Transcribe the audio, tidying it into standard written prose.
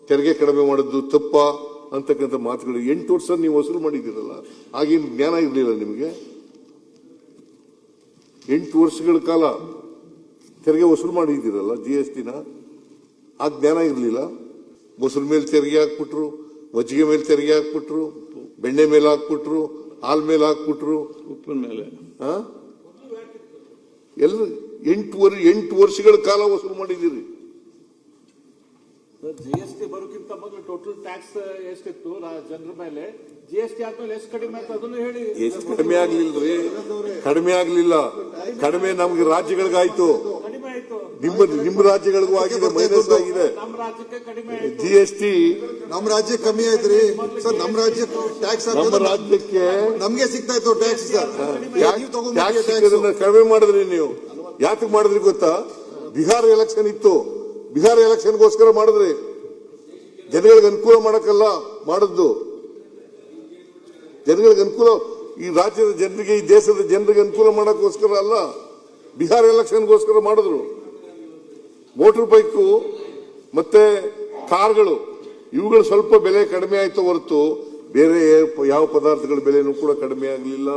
ತೆರಿಗೆ ಕಡಿಮೆ ಮಾಡಿದ್ದು ತಪ್ಪ ಅಂತಕ್ಕಂಥ ಮಾತುಗಳು 8 ವರ್ಷ ನೀವು ವಸೂಲು ಮಾಡಿದ್ದೀರಲ್ಲ, ಆಗೇನು ಜ್ಞಾನ ಇರಲಿಲ್ಲ ನಿಮಗೆ? 8 ವರ್ಷಗಳ ಕಾಲ ತೆರಿಗೆ ವಸೂಲು ಮಾಡಿದ್ದೀರಲ್ಲ GSTನ, ಆ ಜ್ಞಾನ ಇರಲಿಲ್ಲ? ಮೊಸರು ಮೇಲೆ ತೆರಿಗೆ ಹಾಕ್ಬಿಟ್ರು, ಮಜ್ಜಿಗೆ ಮೇಲೆ ತೆರಿಗೆ ಹಾಕ್ಬಿಟ್ರು, ಬೆಣ್ಣೆ ಮೇಲೆ ಹಾಕ್ಬಿಟ್ರು, ಹಾಲ್ ಮೇಲೆ ಹಾಕ್ಬಿಟ್ರು, ಉಪ್ಪಿನ ಮೇಲೆ ಎಲ್ಲ 8 ವರ್ಷಗಳ ಕಾಲ ವಸೂಲು ಮಾಡಿದ್ದೀರಿ. GST ಬರೋಕ್ಕಿಂತ ಮೊದಲು ಟೋಟಲ್ ಟ್ಯಾಕ್ಸ್ ಎಷ್ಟಿತ್ತು ಜನರ ಮೇಲೆ? GST ಆದ್ಮೇಲೆ ಎಷ್ಟು ಕಡಿಮೆ ಆಯ್ತು ಅದನ್ನು ಹೇಳಿ. ಎಷ್ಟು ಕಡಿಮೆ ಆಗ್ಲಿಲ್ರಿ? ಕಡಿಮೆ ಆಗ್ಲಿಲ್ಲ. ಕಡಿಮೆ ನಮ್ಗೆ ರಾಜ್ಯಗಳಿಗಾಯ್ತು, ಕಡಿಮೆ ಆಯ್ತು. ನಿಮ್ಮ ರಾಜ್ಯಗಳಿಗೂ ಆಗಿದೆ, ಮೈನಸ್ ಆಗಿದೆ. ನಮ್ಮ ರಾಜ್ಯಕ್ಕೆ ಕಡಿಮೆ ಆಯ್ತು. GST ನಮ್ಮ ರಾಜ್ಯ ಕಮ್ಮಿ ಆಯ್ತ್ರಿ ಸರ್. ನಮ್ಮ ರಾಜ್ಯ ಟ್ಯಾಕ್ಸ್ ನಮ್ಮ ರಾಜ್ಯಕ್ಕೆ ನಮ್ಗೆ ಸಿಗ್ತಾ ಇತ್ತು ಟ್ಯಾಕ್ಸ್ ಸರ್. ಟ್ಯಾಕ್ಸ್ ಕಡಿಮೆ ಮಾಡಿದ್ರಿ ನೀವು. ಯಾಕೆ ಮಾಡಿದ್ರಿ ಗೊತ್ತಾ? ಬಿಹಾರ ಎಲೆಕ್ಷನ್ ಇತ್ತು, ಬಿಹಾರ ಎಲೆಕ್ಷನ್ಗೋಸ್ಕರ ಮಾಡಿದ್ರಿ. ಜನಗಳಿಗೆ ಅನುಕೂಲ ಮಾಡಕ್ಕಲ್ಲ ಮಾಡದ್ದು, ಜನಗಳಿಗೆ ಅನುಕೂಲ, ಈ ರಾಜ್ಯದ ಜನರಿಗೆ, ಈ ದೇಶದ ಜನರಿಗೆ ಅನುಕೂಲ ಮಾಡಕ್ಕೋಸ್ಕರ ಅಲ್ಲ, ಬಿಹಾರ ಎಲೆಕ್ಷನ್ಗೋಸ್ಕರ ಮಾಡಿದ್ರು. ಮೋಟರ್ ಬೈಕು ಮತ್ತೆ ಕಾರ್ಗಳು ಇವುಗಳು ಸ್ವಲ್ಪ ಬೆಲೆ ಕಡಿಮೆ ಆಯ್ತು ಹೊರತು ಬೇರೆ ಯಾವ ಪದಾರ್ಥಗಳ ಬೆಲೆನೂ ಕೂಡ ಕಡಿಮೆ ಆಗಲಿಲ್ಲ.